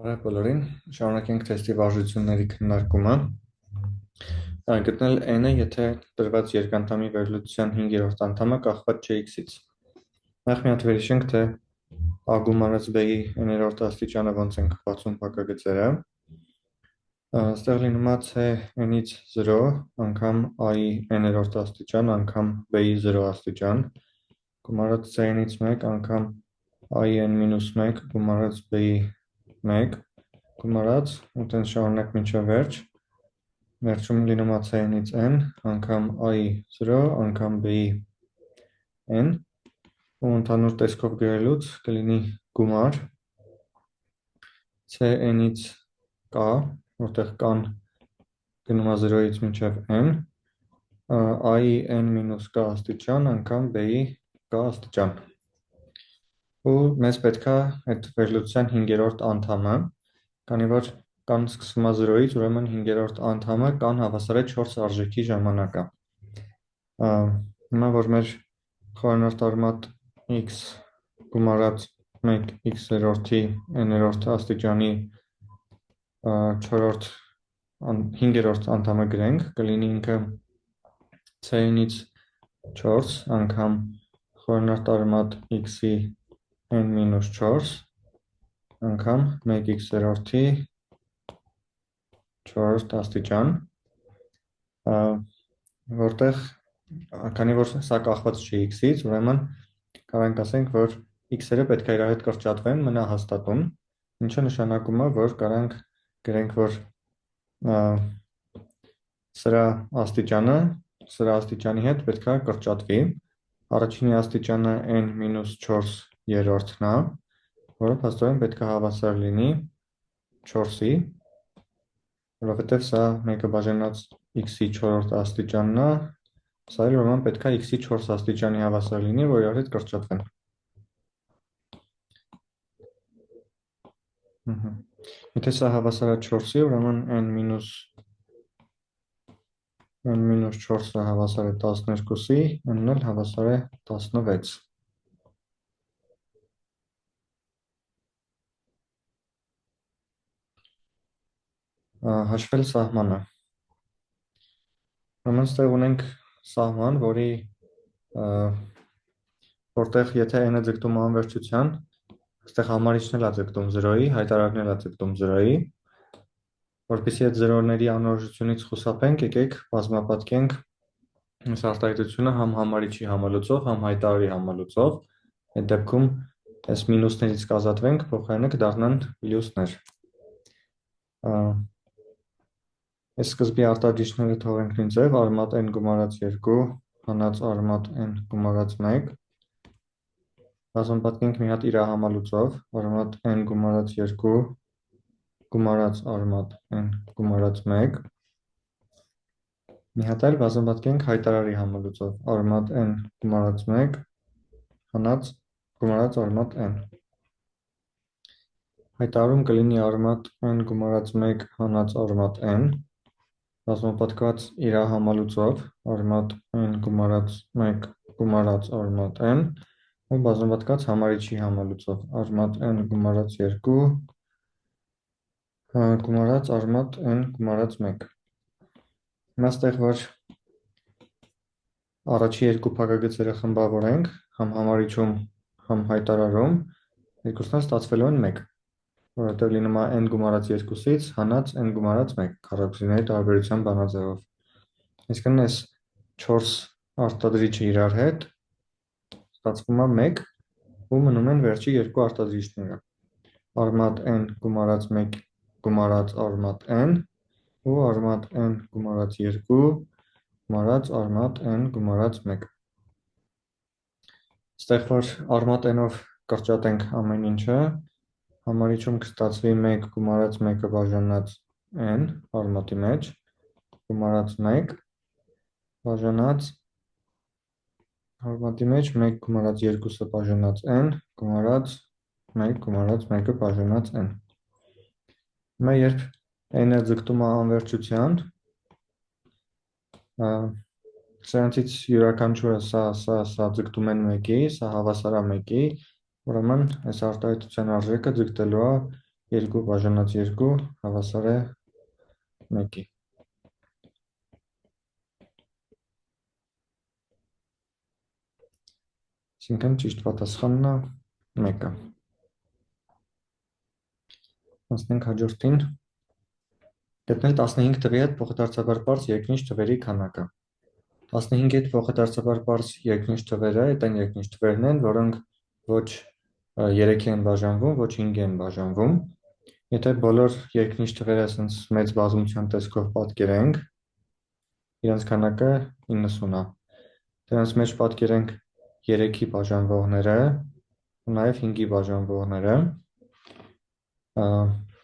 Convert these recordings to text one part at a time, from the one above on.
Բարև բոլորին, շարունակենք թեստի վարժությունների քննարկումը։ Գտնել n-ը, եթե տրված երկանդամի վերլուծության 5-րդ անդամը կախված չէ x-ից։ Նախ մի հատ վերհիշենք, թե a գումարած b-ի n-րդ աստիճանը ոնց ենք բացում փակագծերը։ Այստեղ լինում է c n-ից 0 անգամ a-ի n-րդ աստիճան անգամ b-ի 0 աստիճան, գումարած c n-ից 1 անգամ a-ի n-1 գումարած b-ի 1 գումարած ու տենց շարունակ մինչև վերջ, վերջում լինում է c n-ից n անգամ a-ի 0 անգամ b-ի n ու ընդհանուր տեսքով գրելուց կլինի գումար c n-ից k, որտեղ k-ն գնում է 0-ից մինչև n, a-ի n-k աստիճան անգամ b-ի k աստիճան։ Ու մեզ պետք է այդ վերլուծության 5-րդ անդամը, քանի որ k-ն սկսվում է 0-ից, ուրեմն 5-րդ անդամը k-ն հավասար է 4 արժեքի ժամանակը։ Հիմա որ մեր խորանարդ արմատ x գումարած 1 x-րդի n-րդ աստիճանի 5-րդ անդամը գրենք, կլինի ինքը c n-ից 4 անգամ խորանարդ արմատ x-ի n-4 անգամ 1 x-րդի 4 աստիճան, որտեղ, քանի որ սա կախված չի x-ից, ուրեմն կարող ենք ասենք, որ x-երը պետք է իրար հետ կրճատվեն, մնա հաստատուն, ինչը նշանակում է, որ կարող ենք գրենք, որ սրա աստիճանի հետ պետք է կրճատվի, առաջինի աստիճանը n-4 երորդն է, որը փաստորեն պետք է հավասար լինի 4-ի, որովհետև սա մեկը բաժանած x-ի 4 աստիճանն է, սա էլ ուրեմն պետք է x-ի 4 աստիճանի հավասար լինի, որ իրար հետ կրճատվեն։ Եթե սա հավասար է 4-ի, ուրեմն n-4-ը հավասար է 12-ի, n-ն էլ հավասար է 16։ Հաշվել սահմանը։ Ուրեմն ստեղ ունենք սահման, որտեղ եթե n-ը ձգտում է անվերջության, այստեղ համարիչն էլ է ձգտում 0-ի, հայտարարն էլ է ձգտում 0-ի, որպեսզի այդ 0-ների անորոշությունից խուսափենք, եկեք բազմապատկենք այս արտահայտությունը համ համարիչի համալուծով, համ հայտարարի համալուծով, այդ դեպքում այս մինուսներից կազատվենք, փոխարենը կդառնան պլյուսներ։ Այս սկզբի արտադրիչները թողենք նույն ձև, արմատ n գումարած 2, հանած արմատ n գումարած 1, բազմապատկենք մի հատ իրա համալուծով, արմատ n գումարած 2, գումարած արմատ n գումարած 1, մի հատ այլ բազմապատկենք հայտարարի համալուծով, արմատ n գումարած 1, հանած գումարած արմատ n։ Հայտարարում կլինի արմատ n գումարած 1 հանած արմատ n, բազմապատկված իրա համալուծով, արմատ n գումարած 1 գումարած արմատ n, ու բազմապատկված համարիչի համալուծով, արմատ n գումարած 2 գումարած արմատ n գումարած 1։ Հիմա ստեղ, որ առաջի երկու փակագծերը խմբավորենք, համ համարիչում, համ հայտարարում, երկուսն էլ ստացվելու են 1, որովհետև լինում է n գումարած 2-ից հանած n գումարած 1 քառակուսիների տարբերության բանաձևով։ Այսինքն այս 4 արտադրիչը իրար հետ ստացվում է 1 ու մնում են վերջի երկու արտադրիչները, արմատ n գումարած 1 գումարած արմատ n ու արմատ n գումարած 2 գումարած արմատ n գումարած 1։ Ստեղ որ արմատ n-ով կրճատենք ամեն ինչը, համարիչում կստացվի 1 գումարած 1-ը բաժանած n արմատի մեջ, գումարած 1 բաժանած արմատի մեջ 1 գումարած 2-ը բաժանած n, գումարած 1 գումարած 1-ը բաժանած n։ Հիմա երբ n-ը ձգտում է անվերջության, սրանցից յուրաքանչյուրը սա ձգտում են 1-ի, սա հավասար է 1-ի, ուրեմն այս արտահայտության արժեքը ձգտելու է 2 բաժանած 2 հավասար է 1-ի։ Այսինքն ճիշտ պատասխանն է 1-ը։ Անցնենք հաջորդին։ Գտնել 15 թվի հետ փոխադարձաբար պարզ երկնիշ թվերի քանակը։ 15-ի հետ փոխադարձաբար պարզ երկնիշ թվերը այդ այն երկնիշ թվերն են, որոնք ոչ 3-ի են բաժանվում, ոչ 5-ի են բաժանվում։ Եթե բոլոր երկնիշ թվերը ասենց մեծ բազմության տեսքով պատկերենք, իրենց քանակը 90 է։ Դրանց մեջ պատկերենք 3-ի բաժանվողները, նաև 5-ի բաժանվողները։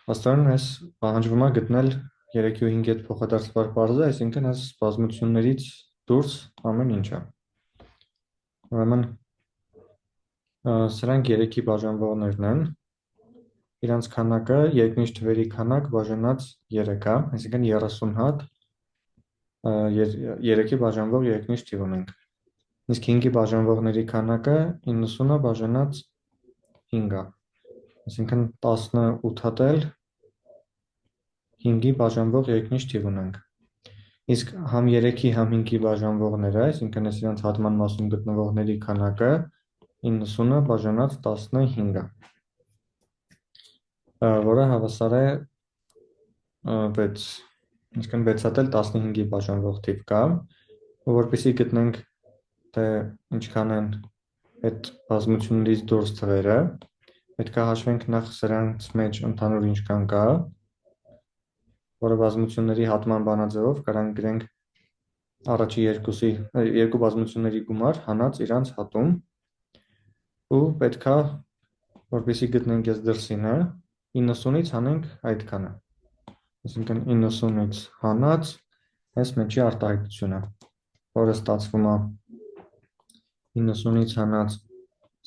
Աստորեն այս պահանջվում է գտնել 3-ի ու 5-ի հետ փոխադարձաբար պարզը, այսինքն այս բազմություններից դուրս ամեն ինչը։ Ուրեմն սրանք 3-ի բաժանվողներն են, իրանց քանակը երկնիշ թվերի քանակ բաժանած 3 է, այսինքն 30 հատ 3-ի բաժանվող երկնիշ թիվ ունենք։ Իսկ 5-ի բաժանվողների քանակը 90 բաժանած 5 է, այսինքն 18 հատ էլ 5-ի բաժանվող երկնիշ թիվ ունենք։ Իսկ համ 3-ի, համ 5-ի բաժանվողները, այսինքն այս իրանց հատման մասում գտնվողների քանակը 90 բաժանած 15 է, որը հավասար է 6, այսինքն 6 հատ էլ 15-ի բաժանվող թիվ կա, ու որպեսզի գտնենք, թե ինչքան են այդ բազմություններից դուրս թվերը, պետք է հաշվենք նախ սրանց մեջ ընդհանուր ինչքան կա, որը բազմությունների հատման բանաձևով կարանք գրենք առաջի երկու բազմությունների գումար հանած իրանց հատում, ու պետք է, որպեսզի գտնենք այս դրսինը, 90-ից հանենք այդքանը, այսինքն 90-ից հանած այս մեջի արտահայտությունը, որը ստացվում է 90-ից հանած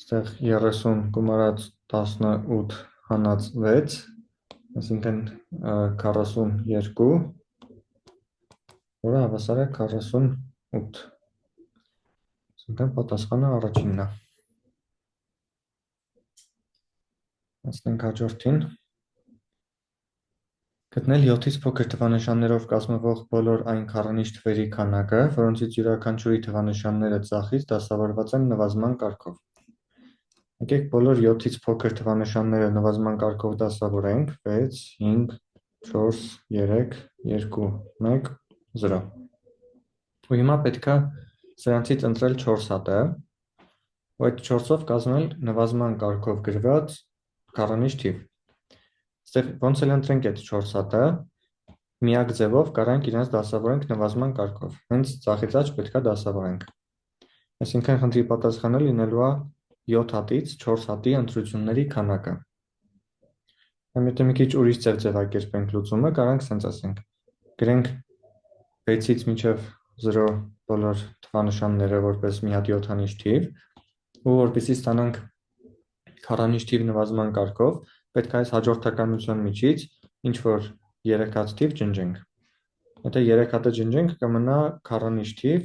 ստեղ 30 գումարած 18 հանած 6, այսինքն 42, որը հավասար է 48, այսինքն պատասխանը առաջինն է։ Անցնենք հաջորդին։ Գտնել 7-ից փոքր թվանշաններով կազմվող բոլոր այն քառանիշ թվերի քանակը, որոնցից յուրաքանչյուրի թվանշանները ձախից դասավորված են նվազման կարգով։ Եկեք բոլոր 7-ից փոքր թվանշանները նվազման կարգով դասավորենք 6, 5, 4, 3, 2, 1, 0։ Ու հիմա պետք է սրանցից ընտրել 4 հատը, ու այդ 4-ով կազմել նվազման կարգով գրված քառանիշ թիվ։ Ստեղ ոնց էլ ընտրենք այդ 4 հատը, միակ ձևով կարանք իրենց դասավորենք նվազման կարգով, հենց ձախից աջ պետք է դասավորենք։ Այսինքն խնդրի պատասխանը լինելու է 7 հատից 4 հատի ընտրությունների քանակը։ Եթե մի քիչ ուրիշ ձևակերպենք լուծումը, կարանք սենց ասենք, գրենք 6-ից մինչև 0 բոլոր թվանշանները որպես մի հատ 7-անիշ թիվ, ու որպեսզի ստանանք քառանիշ թիվ նվազման կարգով, պետք է այս հաջորդականության միջից ինչ որ 3 հատ թիվ ջնջենք։ Եթե 3 հատը ջնջենք, կմնա քառանիշ թիվ,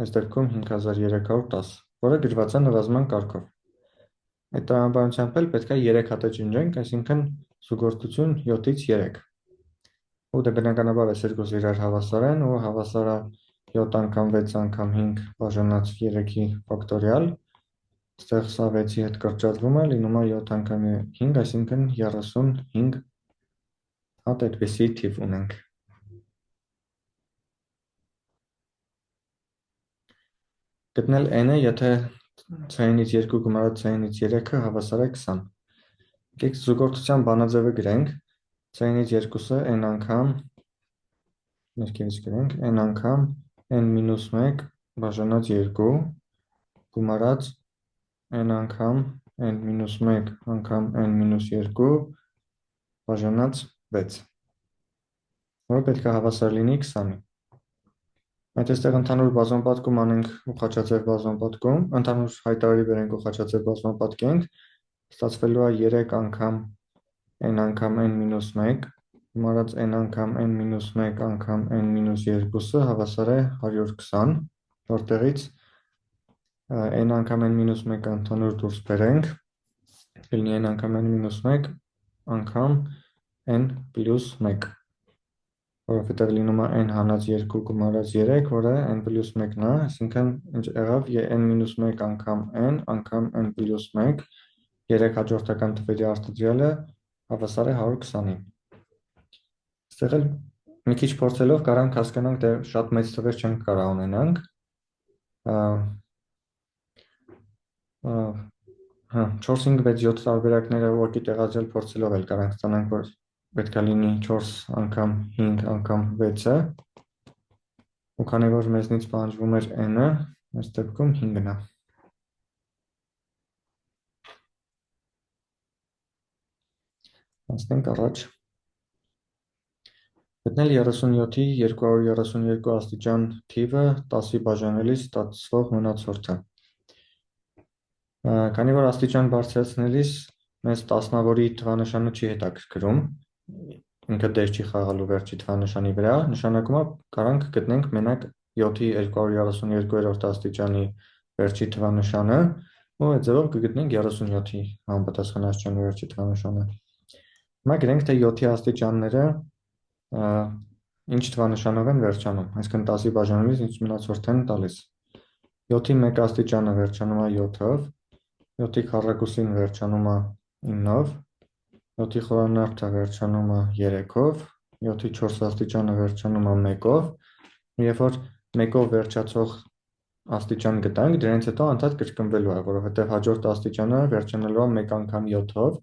այս դեպքում 5310, որը գրված է նվազման կարգով։ Այդ տրամաբանությամբ էլ պետք է 3 հատը ջնջենք, այսինքն զուգորդություն 7-ից 3։ Ու դե բնականաբար այս երկուսը իրար հավասար են, ու հավասար է 7 անգամ 6 անգամ 5 բաժանած 3-ի ֆակտորիալ, ստեղ սա 6-ի հետ կրճատվում է, լինում է 7 անգամ 5, այսինքն 35 հատ այդպիսի թիվ ունենք։ Գտնել n-ը, եթե c-նից 2 գումարած c-նից 3-ը հավասար է 20։ Եկեք զուգորդության բանաձևը գրենք, c-նից 2-ը n անգամ, ներքևից գրենք, n անգամ n-1 բաժանած 2 գումարած n անգամ n-1 անգամ n-2 բաժանած 6, որը պետք է հավասար լինի 20-ի։ Այդ այստեղ ընդհանուր բազմապատկում անենք ուղղաչաձև բազմապատկում, ընդհանուր հայտարարի բերենք ուղղաչաձև բազմապատկենք, ստացվելու է 3 անգամ n անգամ n-1 գումարած n անգամ n-1 անգամ n-2-ը հավասար է 120, որտեղից n անգամ n-1 ընդհանուր դուրս բերենք, կլինի n անգամ n-1 անգամ n պլյուս 1, որովհետև լինում է n հանած 2 գումարած 3, որը n պլյուս 1-ն է, այսինքն ինչ եղավ n-1 անգամ n անգամ n պլյուս 1, 3 հաջորդական թվերի արտադրյալը հավասար է 120-ի։ Այստեղ էլ մի քիչ փորձելով կարանք հասկանանք, թե շատ մեծ թվեր չենք կարող ունենանք։ 4, 5, 6, 7 տարբերակները ուղղակի տեղադրել փորձելով էլ կարանք ստանանք, որ պետք է լինի 4 անգամ 5 անգամ 6-ը, ու քանի որ մեզնից պահանջվում էր n-ը, այս դեպքում 5-ն է։ Անցնենք առաջ։ Գտնել 37-ի 232 աստիճան թիվը 10-ի բաժանելիս ստացվող մնացորդը։ Քանի որ աստիճան բարձրացնելիս մեզ տասնավորի թվանշանը չի հետաքրքրում, ինքը դեր չի խաղալու վերջի թվանշանի վրա, նշանակում է կարանք գտնենք մենակ 7-ի 232-րդ աստիճանի վերջի թվանշանը, ու այդ ձևով կգտնենք 37-ի համապատասխան աստիճանի վերջի թվանշանը։ Հիմա գրենք, թե 7-ի աստիճանները ինչ թվանշանով են վերջանում, այսինքն 10-ի բաժանելիս ինչ մնացորդ են տալիս։ 7-ի 1 աստիճանը վերջանում է 7-ով, 7-ի քառակուսին վերջանում է 9-ով, 7-ի խորանարդը վերջանում է 3-ով, 7-ի 4 աստիճանը վերջանում է 1-ով, երբ որ 1-ով վերջացող աստիճան գտանք, դրանից հետո անդադ կրկնվելու է, որովհետև հաջորդ աստիճանը վերջանալու է 1 անգամ 7-ով,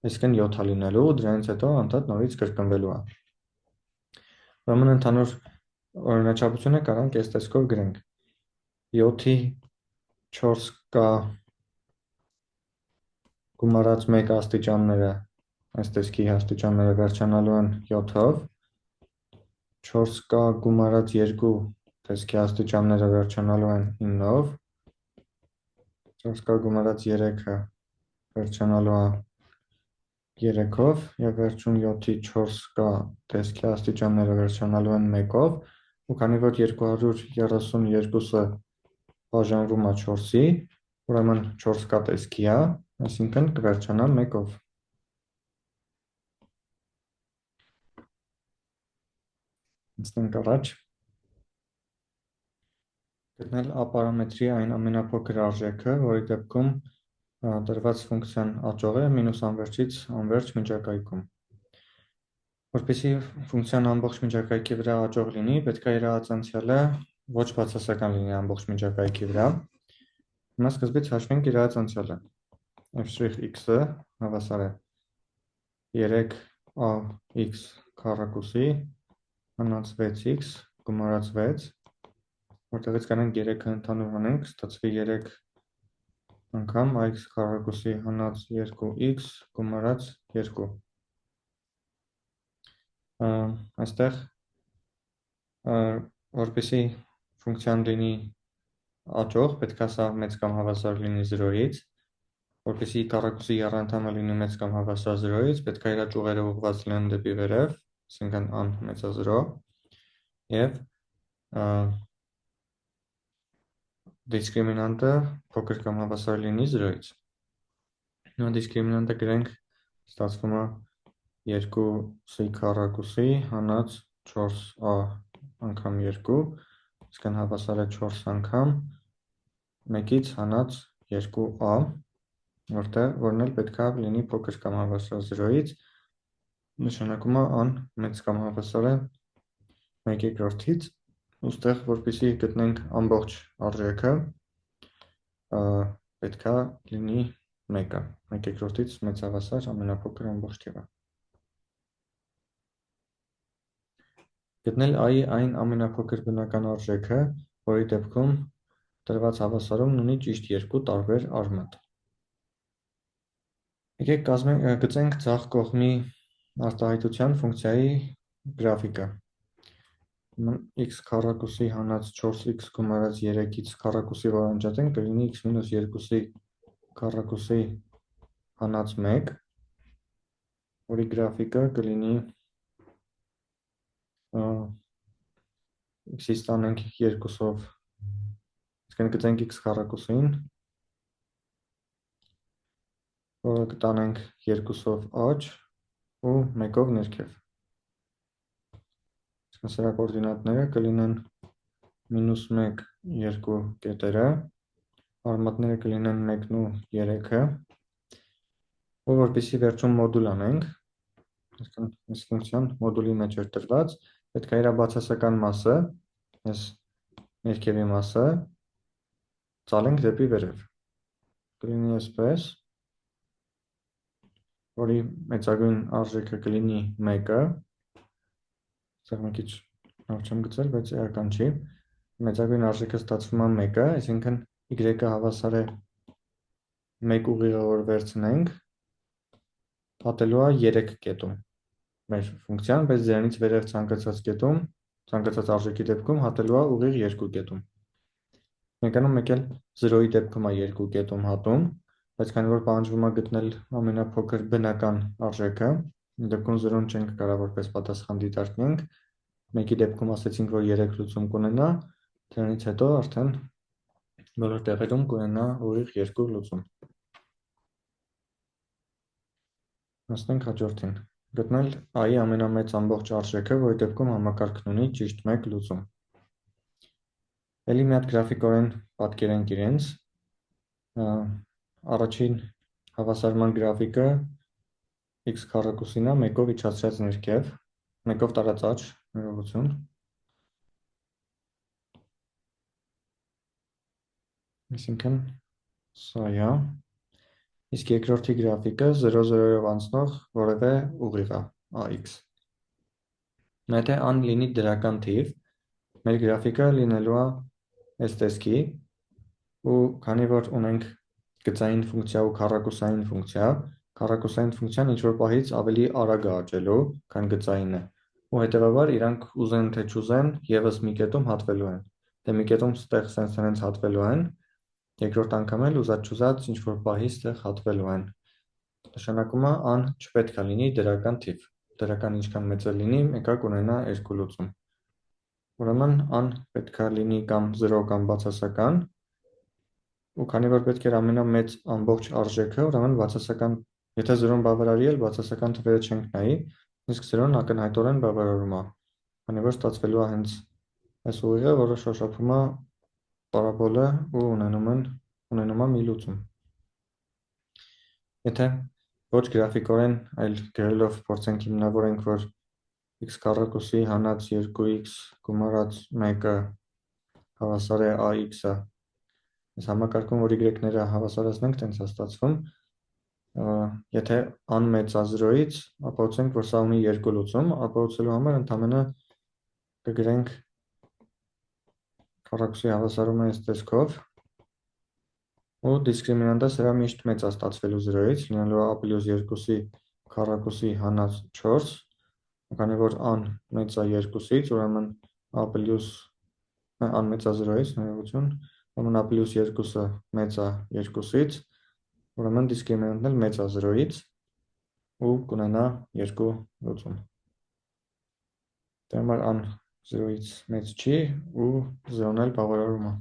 այսինքն 7 է լինելու, դրանից հետո անդադ նորից կրկնվելու է։ Ուրեմն ընդհանուր օրինաչափությունը կարանք այս տեսքով գրենք. 7-ի 4k գումարած 1 աստիճանները, այս տեսքի աստիճանները վերջանալու են 7-ով, 4k գումարած 2 տեսքի աստիճանները վերջանալու են 9-ով, 4k գումարած 3-ը վերջանալու է 3-ով, և վերջում 7-ի 4k տեսքի աստիճանները վերջանալու են 1-ով, ու քանի որ 232-ը բաժանվում է 4-ի, ուրեմն 4k տեսքի է, այսինքն կվերջանա 1-ով։ Անցնենք առաջ։ Գտնել a պարամետրի այն ամենափոքր արժեքը, որի դեպքում տրված ֆունկցիան աճող է մինուս անվերջից անվերջ միջակայքում։ Որպեսզի ֆունկցիան ամբողջ միջակայքի վրա աճող լինի, պետք է իր ածանցյալը ոչ բացասական լինի ամբողջ միջակայքի վրա։ Հիմա սկզբից հաշվենք իր ածանցյալը։ f'(x)-ը հավասար է 3ax քառակուսի հնաց 6x գումարած 6, որտեղից կանենք 3-ը ընդհանուր անենք, ստացվի 3 անգամ ax քառակուսի հնաց 2x գումարած 2։ Այստեղ որպեսզի ֆունկցիան լինի աճող, պետք է սա մեծ կամ հավասար լինի 0-ից, որպեսզի քառակուսի եռանդամը լինի մեծ կամ հավասար 0-ից, պետք է իր ճյուղերը ուղղված լինեն դեպի վերև, այսինքն ան մեծա 0, և դիսկրիմինանտը փոքր կամ հավասար լինի 0-ից։ Հիմա դիսկրիմինանտը գրենք, ստացվում է 2c քառակուսի հնաց 4a անգամ 2, այսինքն հավասար է 4 անգամ 1-ից հնաց 2a, որն էլ պետք է լինի փոքր կամ հավասար 0-ից, նշանակում է ան մեծ կամ հավասար է 1/2-ից, ուստեղ որպեսզի գտնենք ամբողջ արժեքը, պետք է լինի 1-ը, 1/2-ից մեծ հավասար ամենափոքր ամբողջ թիվը։ Գտնել i-ի այն ամենափոքր բնական արժեքը, որի դեպքում տրված հավասարումն ունի ճիշտ երկու տարբեր արմատ։ Եկեք գծենք ձախ կողմի արտահայտության ֆունկցիայի գրաֆիկը։ x քառակուսի հանած 4x գումարած 3-ից քառակուսի որ անջատենք, կլինի x մինուս 2-ի քառակուսի հանած 1, որի գրաֆիկը կլինի x-ից տանենք 2-ով, այսինքն գծենք x քառակուսին, որը կտանենք 2-ով աճ, ու 1-ով ներքև։ Սրա կորդինատները կլինեն -1, 2 կետերը, արմատները կլինեն 1-ն ու 3-ը, ու որպեսզի վերջում մոդուլ անենք, այս ֆունկցիան մոդուլի մեջ էր տրված, պետք է իր բացասական մասը, այս ներքևի մասը, ծալենք դեպի վերև։ Կլինի այսպես, որի մեծագույն արժեքը կլինի 1-ը, սեղ մի քիչ լավ չեմ գծել, բայց էական չի, մեծագույն արժեքը ստացվում է 1-ը, այսինքն y-ը հավասար է 1 ուղիղը, որ վերցնենք, հատելու է 3 կետում մեր ֆունկցիան, բայց դրանից վերև ցանկացած կետում, ցանկացած արժեքի դեպքում հատելու է ուղիղ 2 կետում։ Մեկանում մեկ էլ 0-ի դեպքում է 2 կետում հատում, բայց քանի որ պահանջվում է գտնել ամենափոքր բնական արժեքը, դեպքում 0-ն չենք կարող որպես պատասխան դիտարկենք, 1-ի դեպքում ասեցինք, որ 3 լուծում կունենա, դրանից հետո արդեն բոլոր տեղերում կունենա ուղիղ 2 լուծում։ Հասնենք հաջորդին։ Գտնել i-ի ամենամեծ ամբողջ արժեքը, որի դեպքում համակարգն ունի ճիշտ 1 լուծում։ Էլի մի հատ գրաֆիկորեն պատկերենք իրենց։ Առաջին հավասարման գրաֆիկը x քառակուսին է 1-ով իջացրած ներքև, 1-ով տարած աճ, ներողություն։ Այսինքն սա է։ Իսկ երկրորդի գրաֆիկը 0-0-ով անցնող որևէ ուղիղ է, ax։ Եթե an լինի դրական թիվ, մեր գրաֆիկը լինելու է այս տեսքի, ու քանի որ ունենք գծային ֆունկցիա ու քառակուսային ֆունկցիա, քառակուսային ֆունկցիան ինչ-որ պահից ավելի արագ է աճելու, քան գծայինը, ու հետևաբար իրանք ուզեն թե չուզեն, ևս մի կետում հատվելու են։ Դե մի կետում ստեղ սենց հատվելու են, երկրորդ անգամ էլ ուզած չուզած ինչ-որ պահի ստեղ հատվելու են։ Նշանակում է an չպետք է լինի դրական թիվ։ Դրական ինչքան մեծ է լինի, մեկը կունենա 2 լուծում։ Ուրեմն an պետք է լինի կամ 0 կամ բացասական, ու քանի որ պետք է ամենամեծ ամբողջ արժեքը, ուրեմն բացասական, եթե 0-ն բավարարի էլ բացասական թվերը չենք նայի, իսկ 0-ն ակնհայտորեն բավարարում է, քանի որ ստացվելու է հենց այս ուղիղը, որը շոշափում է պարաբոլը ու ունենում է մի լուծում։ Եթե ոչ գրաֆիկորեն, այլ գրելով փորձենք հիմնավորենք, որ x քառակուսի հանած 2x գումարած 1-ը հավասար է ax-ը, այս համակարգում, որ y-ները հավասարացնենք, տենց է ստացվում, եթե an մեծ է 0-ից, ապացուցենք, որ սա ունի 2 լուծում, ապացուցելու համար ընդամենը կգրենք քառակուսի հավասարումը այս տեսքով, ու դիսկրիմինանտը սրա միշտ մեծ է ստացվելու 0-ից, լինելու a պլյուս 2-ի քառակուսի հանած 4, քանի որ an մեծ է 2-ից, ուրեմն a պլյուս an մեծ է 0-ից, ներողություն, ուրեմն a պլյուս 2-ը մեծ է 2-ից, ուրեմն դիսկրիմինանտն էլ մեծ է 0-ից ու կունենա 2 լուծում։ Դե համար an 0-ից մեծ չի ու 0-ն էլ բավարարում է։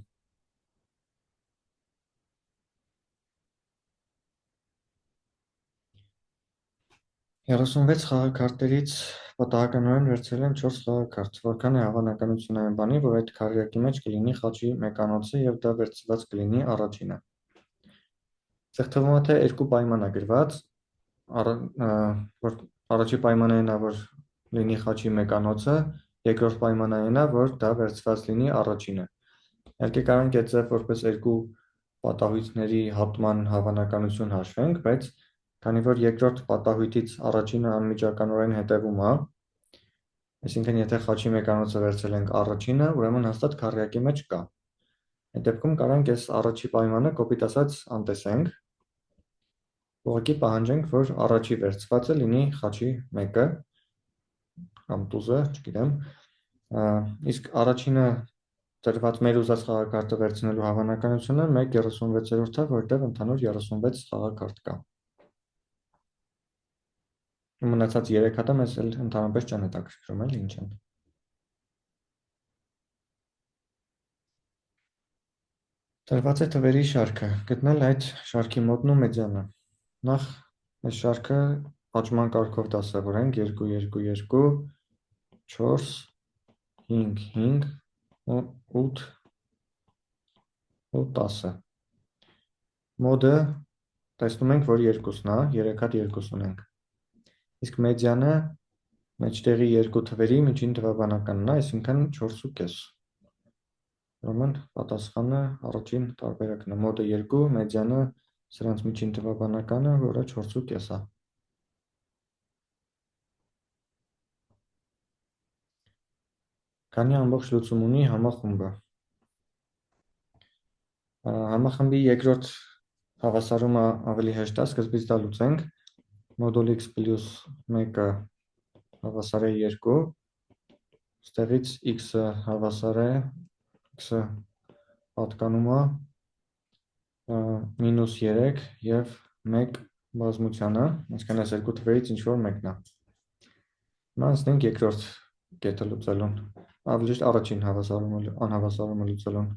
Երեսունվեց խաղաքարտերից պատահականորեն վերցրել եմ 4 խաղաքարտ, որքան է հավանականությունը այն բանի, որ այդ քառյակի մեջ կլինի խաչի մեկանոցը և դա վերցված կլինի առաջինը։ Սեղ թվում է, թե երկու պայման է գրված, որ առաջի պայմանային է, որ լինի խաչի մեկանոցը, երկրորդ պայմանային է, որ դա վերցված լինի առաջինը։ Իհարկե կարող ենք այդ ձև որպես երկու պատահույթների հատման հավանականություն հաշվենք, բայց քանի որ երկրորդ պատահույթից առաջինը անմիջականորեն հետևում է, այսինքն եթե խաչի մեկանոցը վերցրել ենք առաջինը, ուրեմն հաստատ քառյակի մեջ կա։ Այդ դեպքում կարող ենք այս առաջի պայմանը կոպիտ ասած անտեսենք, ուղղակի պահանջենք, որ առաջի վերցվածը լինի խաչի մեկը կամ տուզը, չգիտեմ, իսկ առաջինը տրված մեր ուզած խաղաքարտը վերցնելու հավանականությունը 1/36-ը, որտեղ ընդհանուր 36 խաղաքարտ կա։ Մնացած 3 հատը մեզ էլ ընդհանրապես չեն հետաքրքրում, էլ ինչ են։ Տրված է թվերի շարքը, գտնել այդ շարքի մոտն ու մեդիանը։ Նախ այս շարքը աճման կարգով դասավորենք 2, 2, 2, 4, 5, 5, 8 ու 10. Մոդը տեսնում ենք, որ 2-ն է, 3 հատ 2 ունենք։ Իսկ մեդիանը մեջտեղի երկու թվերի միջին թվաբանականն է, այսինքն 4,5։ Ուրեմն պատասխանը առաջին տարբերակն է, մոդը 2, մեդիանը սրանց միջին թվաբանականը, որը 4,5 է։ Քանի ամբողջ լուծում ունի համախումբը։ Համախմբի երկրորդ հավասարումը ավելի հեշտ է, սկզբից դա լուծենք։ Մոդուլ x պլյուս 1-ը հավասար է 2, ստեղից x-ը հավասար է, x-ը պատկանում է մինուս 3 և 1 բազմությանը, այսքան այս երկու թվերից ինչ-որ մեկն է։ Անցնենք երկրորդ կետը լուծելուն, ավելի ճիշտ առաջին անհավասարումը լուծելուն։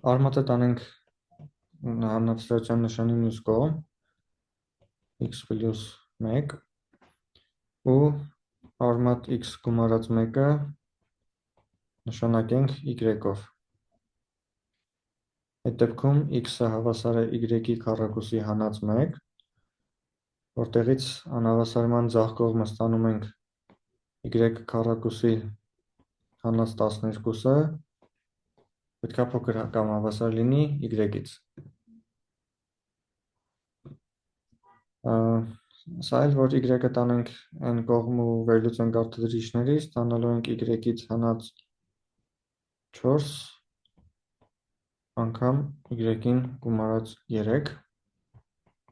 Արմատը տանենք հանրապետության նշանի մյուս կողմ, x պլյուս 1, ու արմատ x գումարած 1-ը նշանակենք y-ով։ Այդ դեպքում x-ը հավասար է y-ի քառակուսի հանած 1, որտեղից անհավասարման ձախ կողմը ստանում ենք y քառակուսի հանած 12-ը, պետք է փոքր կամ հավասար լինի y-ից։ Սա էլ, որ y-ը տանենք այն կողմ ու վերլուծենք արտադրիչներից, ստանալու ենք y-ից հանած 4 անգամ y-ին գումարած 3,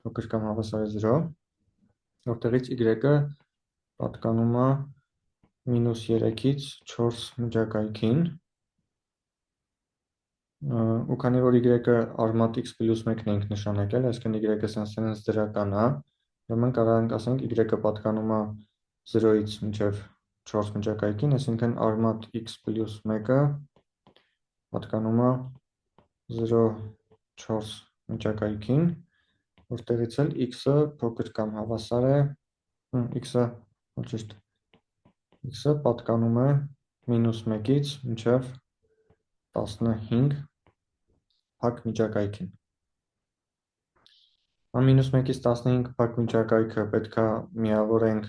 փոքր կամ հավասար է 0, որտեղից y-ը պատկանում է մինուս 3-ից 4 միջակայքին, ու քանի որ y-ը արմատ x պլյուս 1-ն ենք նշանակել, այսինքն y-ը սենց դրական է, ուրեմն կարող ենք ասենք y-ը պատկանում է 0-ից մինչև 4 միջակայքին, այսինքն արմատ x պլյուս 1-ը պատկանում է 0, 4 միջակայքին, որտեղից էլ x-ը փոքր կամ հավասար է, x-ը պատկանում է մինուս 1-ից մինչև 15 փակ միջակայքին։ Մինուս 1-ից 15 փակ միջակայքը պետք է միավորենք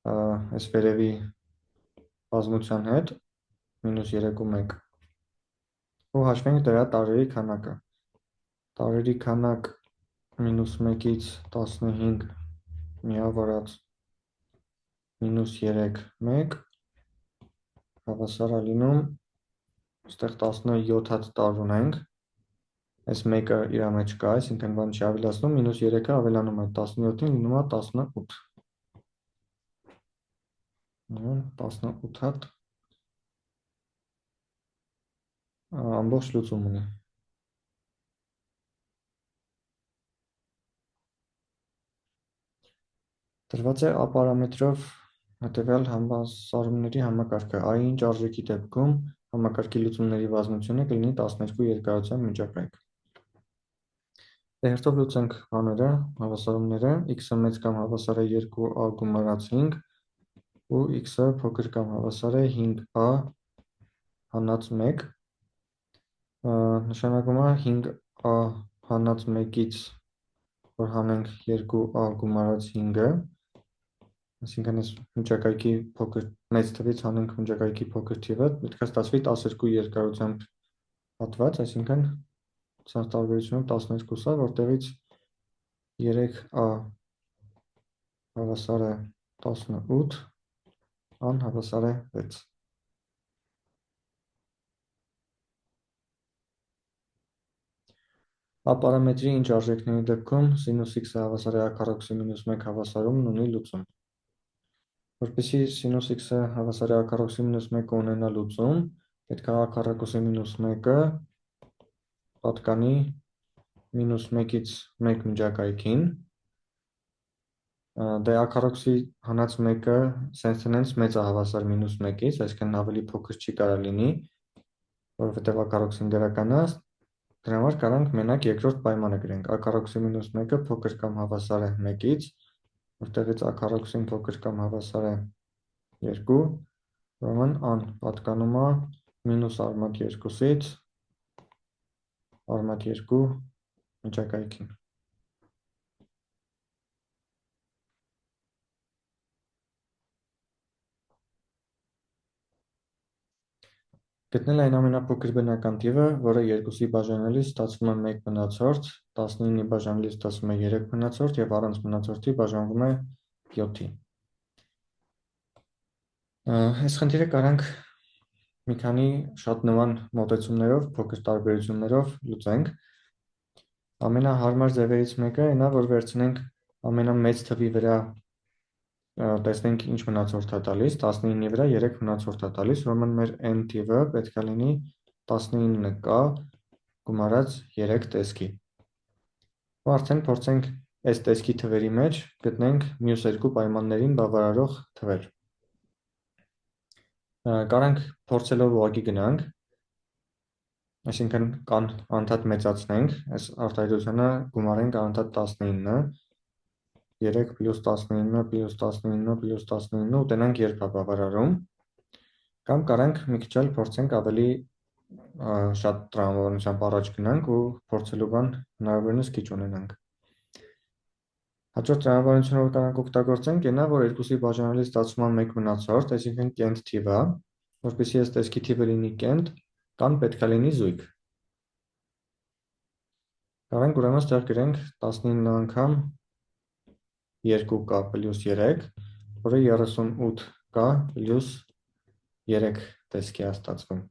այս վերևի բազմության հետ, մինուս 3 ու 1, ու հաշվենք դրա տարրերի քանակը։ Տարրերի քանակ մինուս 1-ից 15 միավորած մինուս 3, 1 հավասար է լինում, այստեղ 17 հատ տարր ունենք, այս 1-ը իր մեջ կա, այսինքն բան չի ավելացնում, մինուս 3-ը ավելանում է 17-ին, լինում է 18։ 18 հատ ամբողջ լուծում ունի։ Տրված է ապարամետրով հետևյալ հավասարումների համակարգը, այ ինչ արժեքի դեպքում համակարգի լուծումների բազմությունը կլինի 12 երկարության միջակայք։ Հերթով լուծենք բաները, հավասարումները, x-ը մեծ կամ հավասար է 2a գումարած 5, ու x-ը փոքր կամ հավասար է 5a հանած 1, նշանակում է 5a հանած 1-ից, որ հանենք 2a գումարած 5-ը, այսինքն այս միջակայքի մեծ թվից հանենք միջակայքի փոքր թիվը, պետք է ստացվի 12 երկարությամբ հատված, այսինքն սրանց տարբերությունով 12-ը, որտեղից 3a հավասար է 18, ան հավասար է 6։ Ապարամետրի ինչ արժեքների դեպքում սինուս x-ը հավասար է a քառակուսի մինուս 1 հավասարումն ունի լուծում։ Որպեսզի սինուս x-ը հավասար է a քառակուսի մինուս 1-ը ունենա լուծում, պետք է a քառակուսի մինուս 1-ը պատկանի մինուս 1-ից 1 միջակայքին, դե a քառակուսի հանած 1-ը սենց մեծ է հավասար մինուս 1-ից, այսինքն ավելի փոքր չի կարող լինի, որովհետև a քառակուսին դրական է, դրա համար կարանք մենակ երկրորդ պայմանը գրենք a քառակուսի մինուս 1-ը փոքր կամ հավասար է 1-ից, որտեղից a քառակուսին փոքր կամ հավասար է 2, ուրեմն a-ն պատկանում է մինուս արմատ 2-ից արմատ 2 միջակայքին։ Գտնել այն ամենափոքր բնական թիվը, որը 2-ի բաժանելիս ստացվում է 1 մնացորդ, 19-ի բաժանելիս ստացվում է 3 մնացորդ և առանց մնացորդի բաժանվում է 7-ի։ Այս խնդիրը կարանք մի քանի շատ նման մոտեցումներով, փոքր տարբերություններով լուծենք։ Ամենահարմար ձևերից մեկը այն է, որ վերցնենք ամենամեծ թվի վրա տեսնենք ինչ մնացորդ է տալիս, 19-ի վրա 3 մնացորդ է տալիս, ուրեմն մեր n թիվը պետք է լինի 19k գումարած 3 տեսքի։ Ու արդեն փորձենք այս տեսքի թվերի մեջ գտնենք մյուս երկու պայմաններին բավարարող թվեր։ Կարանք փորձելով ուղղակի գնանք, այսինքն կան անդադ մեծացնենք, այս արտահայտությունը գումարենք անդադ 19-ը, 3 պլյուս 19 պլյուս 19 պլյուս 19 ու տենանք երբ է բավարարում, կամ կարանք մի քիչ էլ փորձենք ավելի շատ տրամաբանությամբ առաջ գնանք ու փորձելու բան հնարավորինս քիչ ունենանք։ Հաջորդ տրամաբանությունը, որ կարանք օգտագործենք, այն է, որ 2-ի բաժանելիս ստացվում է 1 մնացորդ, այսինքն կենտ թիվ է, որպեսզի այս տեսքի թիվը լինի կենտ, կան պետք է լինի զույգ։ Կարանք ուրեմն ստեղ գրենք 19 անգամ 2k պլյուս 3, որը 38k պլյուս 3 տեսքի է ստացվում։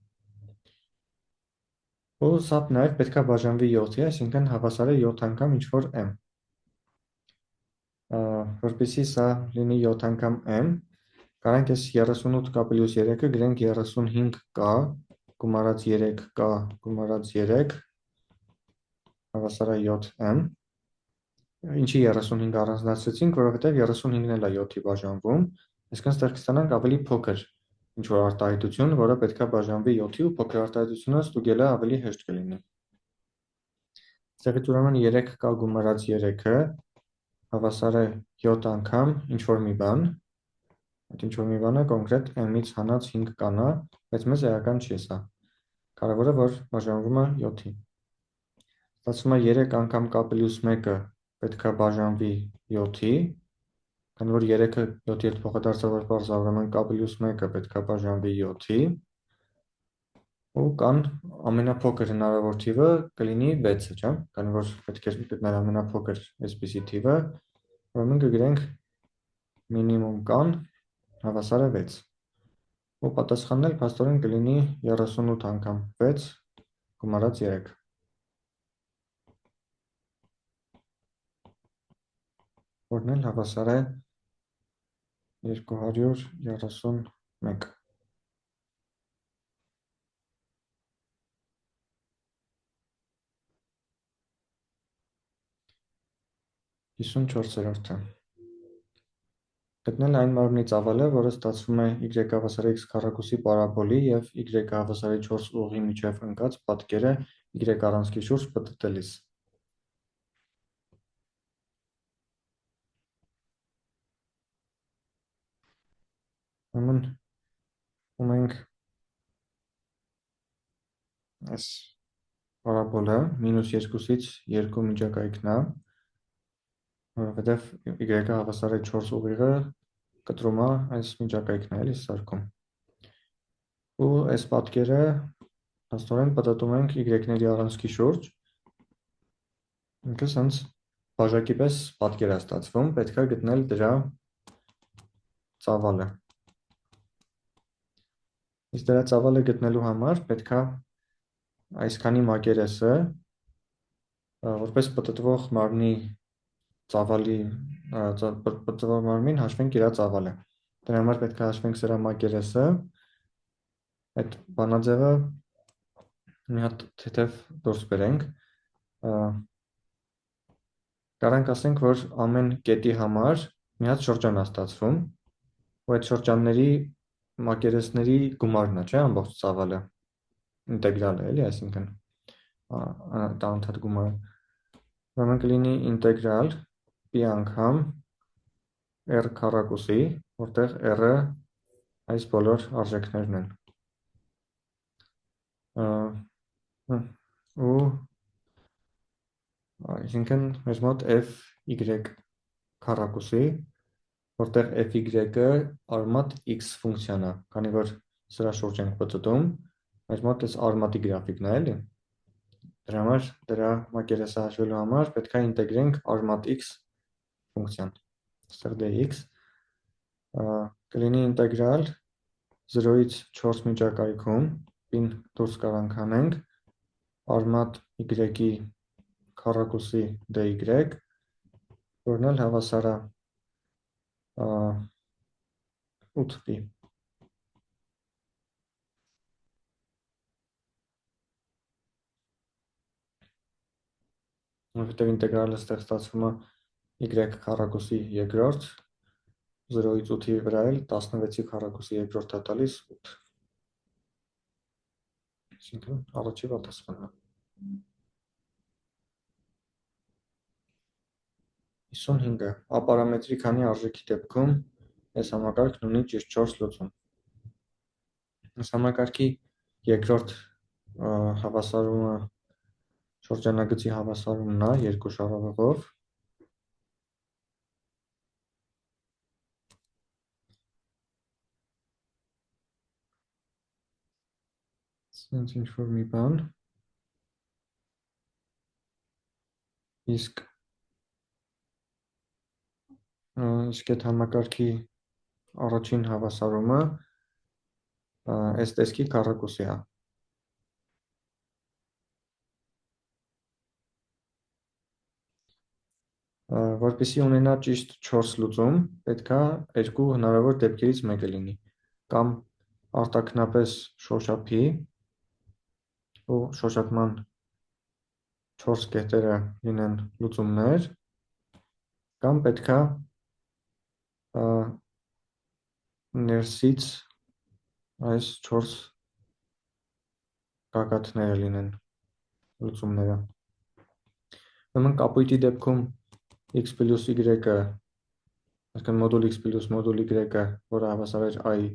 Ու սա նաև պետք է բաժանվի 7-ի, այսինքն հավասար է 7 անգամ ինչ-որ m։ Որպեսզի սա լինի 7 անգամ m, կարանք այս 38k պլյուս 3-ը գրենք 35k գումարած 3k գումարած 3 հավասար է 7m։ Ինչի 35 առանձնացրեցինք, որովհետև 35-ն էլ է 7-ի բաժանվում, այսինքն ստեղ կստանանք ավելի փոքր ինչ-որ արտահայտություն, որը պետք է բաժանվի 7-ի ու փոքր արտահայտությունը ստուգելը ավելի հեշտ կլինի։ Ստեղից ուրեմն 3k գումարած 3-ը հավասար է 7 անգամ ինչ-որ մի բան, այդ ինչ-որ մի բանը կոնկրետ m-ից հանած 5k-ն է, բայց մեզ էական չի սա, կարևորը որ բաժանվում է 7-ի։ Ստացվում է 3 անգամ k պլյուս 1-ը պետք է բաժանվի 7-ի, քանի որ 3-ը 7-ի հետ փոխադարձաբար պարզա, ուրեմն k պլյուս 1-ը պետք է բաժանվի 7-ի, ու կան ամենափոքր հնարավոր թիվը կլինի 6-ը, չէ՞, քանի որ պետք է գտնել ամենափոքր այսպիսի թիվը, ուրեմն կգրենք մինիմում կան հավասար է 6։ Ու պատասխանն էլ փաստորեն կլինի 38 անգամ 6 գումարած 3։ Որն էլ հավասար է 231։ Հիսունչորսերորդը։ Գտնել այն մարմնի ծավալը, որը ստացվում է y հավասար x քառակուսի պարաբոլի և y հավասար 4 ուղղի միջև ընկած պատկերը y առանցքի շուրջ պտտելիս։ Ուրեմն ունենք այս պարաբոլը մինուս 2-ից 2 միջակայքն է, որովհետև y-ը հավասար է 4 ուղիղը կտրում է այս միջակայքն է, էլի սարքում։ Ու այս պատկերը հաստորեն պտտում ենք y-ների առանցքի շուրջ, ինքը սենց բաժակի պես պատկեր է ստացվում, պետք է գտնել դրա ծավալը։ Իսկ դրա ծավալը գտնելու համար պետք է այսքանի մակերեսը որպես պտտվող մարմնի ծավալի պտտվող մարմին հաշվենք իր ծավալը։ Դրա համար պետք է հաշվենք սրա մակերեսը, այդ բանաձևը մի հատ թեթև դուրս բերենք, կարանք ասենք, որ ամեն կետի համար մի հատ շրջան է ստացվում, ու այդ շրջանների մակերեսների գումարն է, չէ, ամբողջ ծավալը, ինտեգրալը, էլի, այսինքն։ դա անդադ գումարը։ Ուրեմն կլինի ինտեգրալ p անգամ r քառակուսի, որտեղ r-ը այս բոլոր արժեքներն են։ Ու այսինքն մեզ մոտ f(y) քառակուսի, որտեղ f(y)-ը արմատ x ֆունկցիան է, քանի որ սրա շուրջ ենք բծտում, մեզ մոտ այս արմատի գրաֆիկն է, էլի։ Դրա համար դրա մակերեսը հաշվելու համար պետք է ինտեգրենք արմատ x ֆունկցիան։ Այստեղ dx կլինի ինտեգրալ 0-ից 4 միջակայքում p-ն դուրս կարանք հանենք արմատ y-ի քառակուսի dy, որն էլ հավասար է 8p։ Որովհետև ինտեգրալը ստեղ ստացվում է y քառակուսի երկրորդ, 0-ից 8-ի վրա էլ 16-ի քառակուսի երկրորդ է տալիս 8։ Այսինքն առաջի պատասխանն է։ 55. Ապարամետրի քանի արժեքի դեպքում այս համակարգն ունի ճիշտ 4 լուծում։ Այս համակարգի երկրորդ հավասարումը շրջանագծի հավասարումն է երկու շարավղով։ Սենց ինչ-որ մի բան։ Իսկ այդ համակարգի առաջին հավասարումը այս տեսքի քառակուսի է։ Որպեսզի ունենա ճիշտ 4 լուծում, պետք է երկու հնարավոր դեպքերից մեկը լինի։ Կամ արտաքնապես շոշափի ու շոշափման 4 կետերը լինեն լուծումներ, կամ պետք է ներսից այս 4 գագաթները լինեն լուծումները։ Ուրեմն կապույտի դեպքում x պլյուս y-ը, այսինքն մոդուլ x պլյուս մոդուլ y-ը, որը հավասար է i,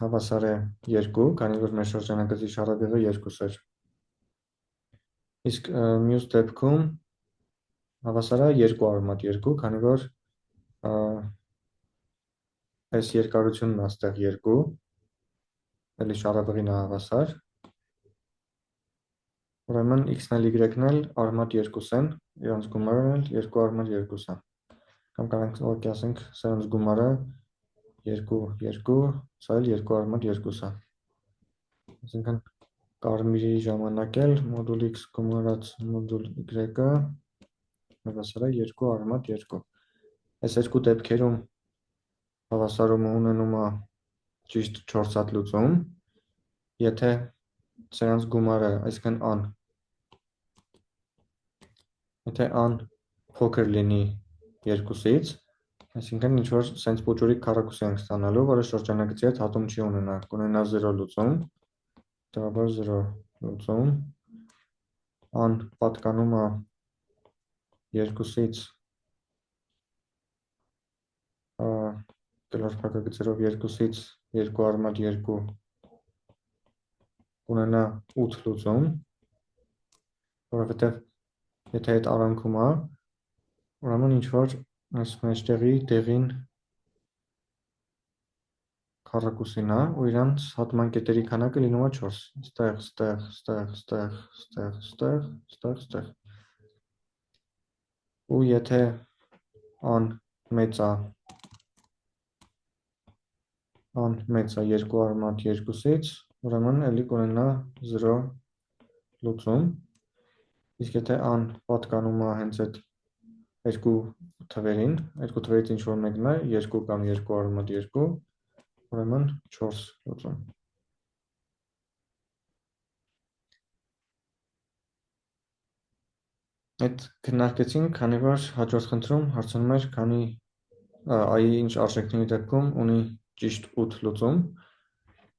հավասար է 2, քանի որ մեր շրջանագծի շարավիղը 2 էր։ Իսկ մյուս դեպքում հավասար է 2 արմատ 2, քանի որ այս երկարությունն է այստեղ 2, էլի շարավղին է հավասար։ Ուրեմն x-ն էլ y-ն էլ արմատ 2 են, իրանց գումարն էլ 2 արմատ 2 է։ Կամ կարող ենք ասենք սրանց գումարը 2, 2, սա էլ 2 արմատ 2 է։ Այսինքն կարմիրի ժամանակ էլ մոդուլ x գումարած մոդուլ y-ը հավասար է 2 արմատ 2։ Այս երկու դեպքերում հավասարումը ունենում է ճիշտ 4 հատ լուծում, եթե սրանց գումարը, այսինքն an, եթե an փոքր լինի 2-ից, այսինքն ինչ-որ սենց պուճուրիկ քառակուսի ենք ստանալու, որը շրջանագծի հետ հատում չի ունենա, կունենա 0 լուծում, դրաբար 0 լուծում, an պատկանում է 2-ից կլոր փակագծերով 2-ից 2 արմատ 2 ունենա 8 լուծում, որովհետև եթե այդ արանքում է, ուրեմն ինչ-որ այս մեջտեղի դեղին քառակուսին է, ու իրանց հատման կետերի քանակը լինում է 4, ստեղ, ստեղ, ստեղ, ստեղ, ստեղ, ստեղ, ստեղ, ստեղ։ Ու եթե an մեծ է, an մեծ է 2 արմատ 2-ից, ուրեմն էլի կունենա 0 լուծում, իսկ եթե an պատկանում է հենց այդ երկու թվերին, երկու թվերից ինչ-որ մեկն է, 2 կամ 2 արմատ 2, ուրեմն 4 լուծում։ Այդ քննարկեցինք, քանի որ հաջորդ խնդրում հարցնում էր, քանի i-ի ինչ արժեքների դեպքում ունի ճիշտ 8 լուծում,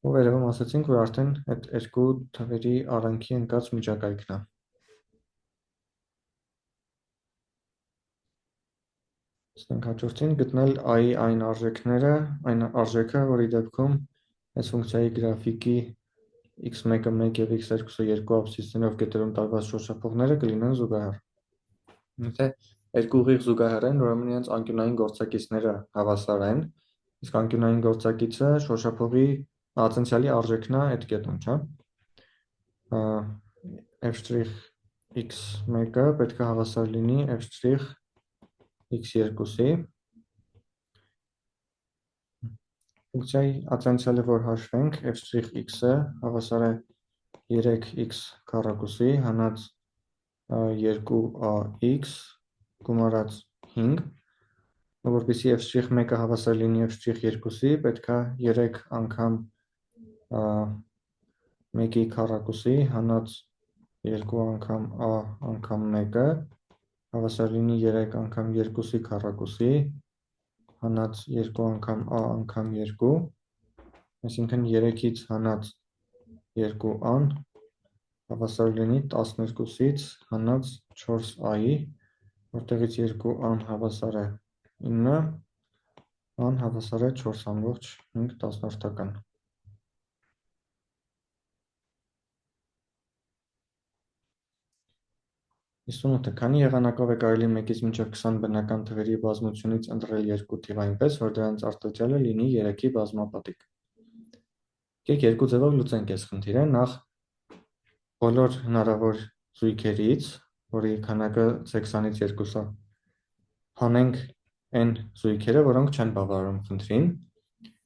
ու վերևում ասացինք, որ արդեն այդ երկու թվերի արանքի ընկած միջակայքն է։ Ստենք հաջորդին գտնել i-ի այն արժեքները, այն արժեքը, որի դեպքում այս ֆունկցիայի գրաֆիկի x1-ը 1 և x2-ը 2 աբսիսներով կետերում տարված շոշափողները կլինեն զուգահեռ։ Եթե երկու ուղիղ զուգահեռ են, ուրեմն իրենց անկյունային գործակիցները հավասար են, իսկ անկյունային գործակիցը շոշափողի ատենցիալի արժեքն է այդ կետում, չէ՞։ f'(x1)-ը պետք է հավասար լինի f'(x2)-ի։ Ֆունկցիայի ատենցիալը, որ հաշվենք, f'(x)-ը հավասար է 3x քառակուսի հանած 2ax գումարած 5, որպեսզի f'(1)-ը հավասար լինի f'(2)-ի, պետք է 3 անգամ 1-ի քառակուսի հանած 2 անգամ a անգամ 1-ը հավասար լինի 3 անգամ 2-ի քառակուսի հանած 2 անգամ a անգամ 2, այսինքն 3-ից հանած 2a-ն հավասար լինի 12-ից հանած 4a-ի, որտեղից 2a-ն հավասար է 9, a-ն հավասար է 4,5 ։ 58. Քանի եղանակով է կարելի 1-ից մինչև 20 բնական թվերի բազմությունից ընտրել երկու թիվ այնպես, որ դրանց արտադրյալը լինի 3-ի բազմապատիկ։ Եկեք երկու ձևով լուծենք այս խնդիրը։ Նախ բոլոր հնարավոր զույգերից, որի քանակը c20-ից 2-ը, հանենք n զույգերը, որոնք չեն բավարարում խնդրին,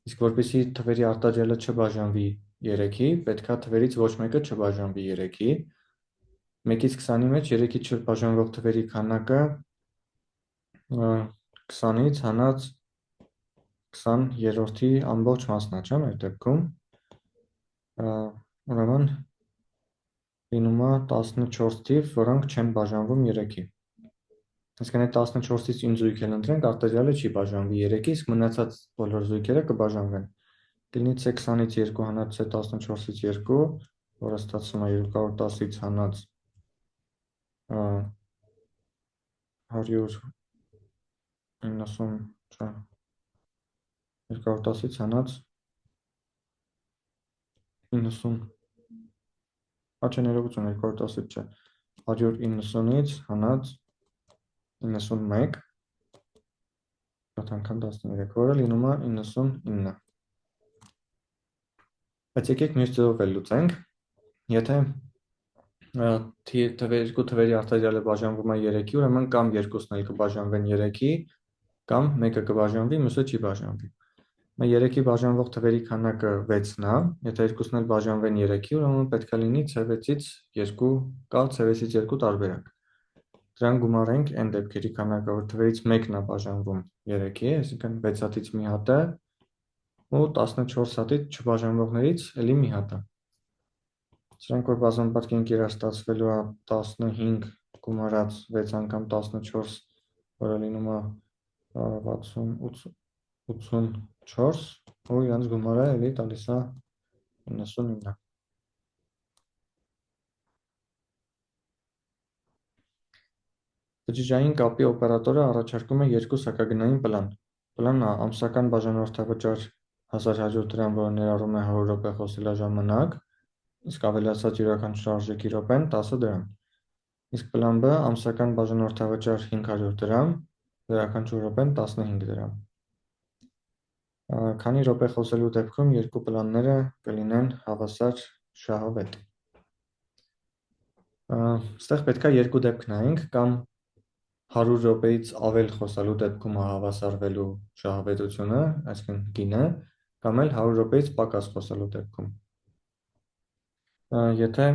իսկ որպեսզի թվերի արտադրյալը չբաժանվի 3-ի, պետք է թվերից ոչ մեկը չբաժանվի 3-ի։ 1-ից 20-ի մեջ 3-ից չբաժանվող թվերի քանակը 20-ից հանած 20-րդի ամբողջ մասն է, չէ՞, մեր դեպքում։ Ուրեմն լինում է 14 թիվ, որոնք չեն բաժանվում 3-ի։ Այսինքն այդ 14-ից 9 զույգ էլ ընտրենք, արտադրյալը չի բաժանվի 3-ի, իսկ մնացած բոլոր զույգերը կբաժանվեն։ Կլինի c20-ից 2 հանած c14-ից 2, որը ստացվում է 210-ից հանած 190, չէ, 210-ից հանած 90, չէ, ներողություն, 210-ից չէ, 190-ից հանած 91, 7 անգամ 13, որը լինում է 99։ Բայց եկեք մյուս ձևով էլ լուծենք։ Եթե երկու թվերի արտադրյալը բաժանվում է 3-ի, ուրեմն կամ երկուսն էլ կբաժանվեն 3-ի, կամ մեկը կբաժանվի, մյուսը չի բաժանվի։ 3-ի բաժանվող թվերի քանակը 6-ն է, եթե երկուսն էլ բաժանվեն 3-ի, ուրեմն պետք է լինի c6-ից 2 կա c6-ից 2 տարբերակ։ Դրան գումարենք n դեպքերի քանակը, որ թվերից մեկն է բաժանվում 3-ի, այսինքն 6 հատից մի հատը ու 14 հատից չբաժանվողներից էլի մի հատը։ Սրանք որ բազմապատկենք իրար ստացվելու է 15 գումարած 6 անգամ 14, որը լինում է 84, ու իրանց գումարը էլի տալիս է 99։ Բջջային կապի օպերատորը առաջարկում է երկու սակագնային պլան։ Պլանը ամսական բաժանորդավճար 1100 դրամ, որը ներառում է 100 րոպե խոսելաժամանակ, իսկ ավելացած յուրաքանչյուր արժեքի րոպեն 10 դրամ։ Իսկ պլան B ամսական բաժանորդավճար 500 դրամ, յուրաքանչյուր րոպեն 15 դրամ։ Քանի րոպե խոսելու դեպքում երկու պլանները կլինեն հավասար շահավետ։ Այստեղ պետք է երկու դեպք նայենք, կամ 100 րոպեից ավել խոսալու դեպքում հավասարվելու շահավետությունը, այսինքն գինը, կամ էլ 100 րոպեից պակաս խոսալու դեպքում։ Եթե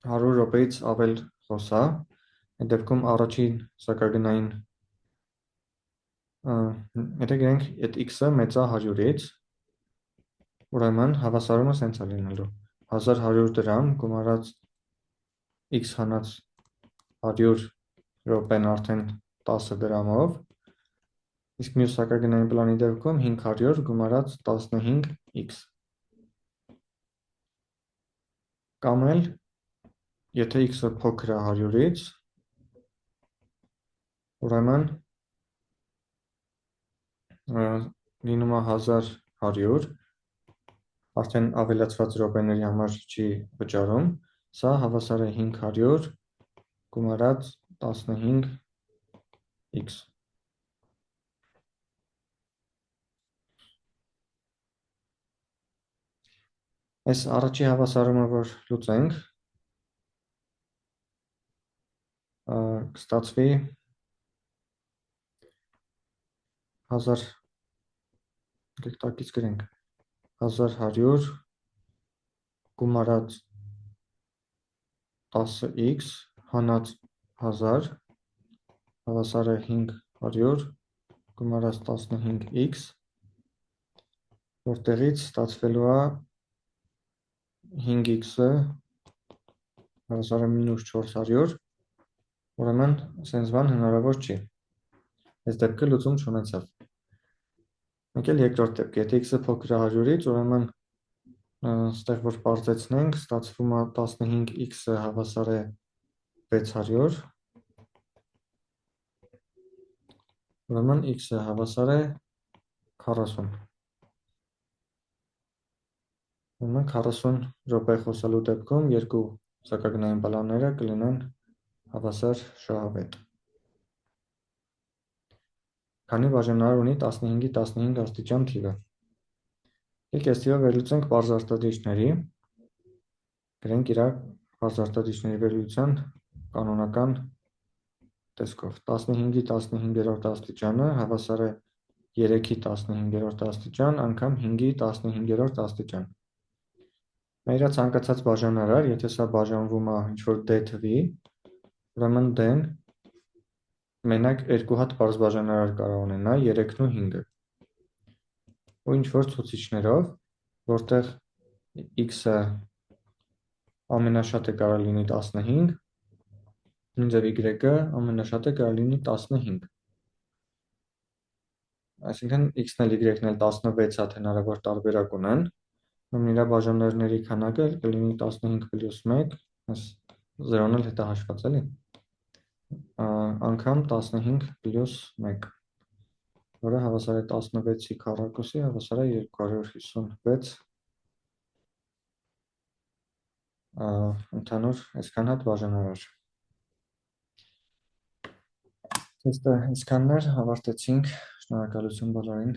100 րոպեից ավել խոսա, այդ դեպքում առաջին սակագնային, եթե գրանք այդ x-ը մեծ է 100-ից, ուրեմն հավասարումը սենց է լինելու 1100 դրամ գումարած x հանած 100 րոպեն արդեն 10 դրամով, իսկ մյուս սակագնային պլանի դեպքում 500 գումարած 15x, կամ էլ եթե x-ը փոքր է 100-ից, ուրեմն լինում է 1100, արդեն ավելացված րոպեների համար չի վճարում, սա հավասար է 500 գումարած 15x։ Այս առաջի հավասարումը, որ լուծենք, կստացվի 1000, տակից գրենք, 1100 գումարած 10x հանած 1000 հավասար է 500 գումարած 15x, որտեղից ստացվելու է 5x-ը հավասար է -400, ուրեմն սենց բան հնարավոր չի։ Այս դեպքը լուծում չունեցավ։ Մեկ էլ երկրորդ դեպք, եթե x-ը փոքր է 100-ից, ուրեմն ստեղ որ պարզեցնենք, ստացվում է 15x-ը հավասար է 600, ուրեմն x-ը հավասար է 40։ Ուրեմն 40 րոպե խոսալու դեպքում երկու սակագնային պլանները կլինեն հավասար շահավետ։ Քանի բաժանարար ունի 15-ի 15 աստիճան թիվը։ Եկեք այս թիվը վերլուծենք պարզարտադրիչների, գրենք իր պարզարտադրիչների վերլուծության կանոնական տեսքով։ 15-ի 15-րդ աստիճանը հավասար է 3-ի 15-րդ աստիճան անգամ 5-ի 15-րդ աստիճան։ Մեր ցանկացած բաժանարար, եթե սա բաժանվում է ինչ-որ d թվի, ուրեմն d-ն մենակ երկու հատ պարզ բաժանարար կարող ունենա 3-ն ու 5-ը։ Ու ինչ-որ ցուցիչներով, որտեղ x-ը ամենաշատը կարող լինի 15, նույնձև y-ը ամենաշատը կարող լինի 15։ Այսինքն x-ն էլ y-ն էլ 16 հատ հնարավոր տարբերակ ունեն, նրա բաժանարարների քանակը կլինի 15 + 1, այս 0-ն էլ հետը հաշված էլի, անգամ 15 + 1, որը հավասար է 16-ի քառակուսի, հավասար է 256 ընդհանուր այսքան հատ բաժանարար։ Այսքանն էր, ավարտեցինք, շնորհակալություն բոլորին։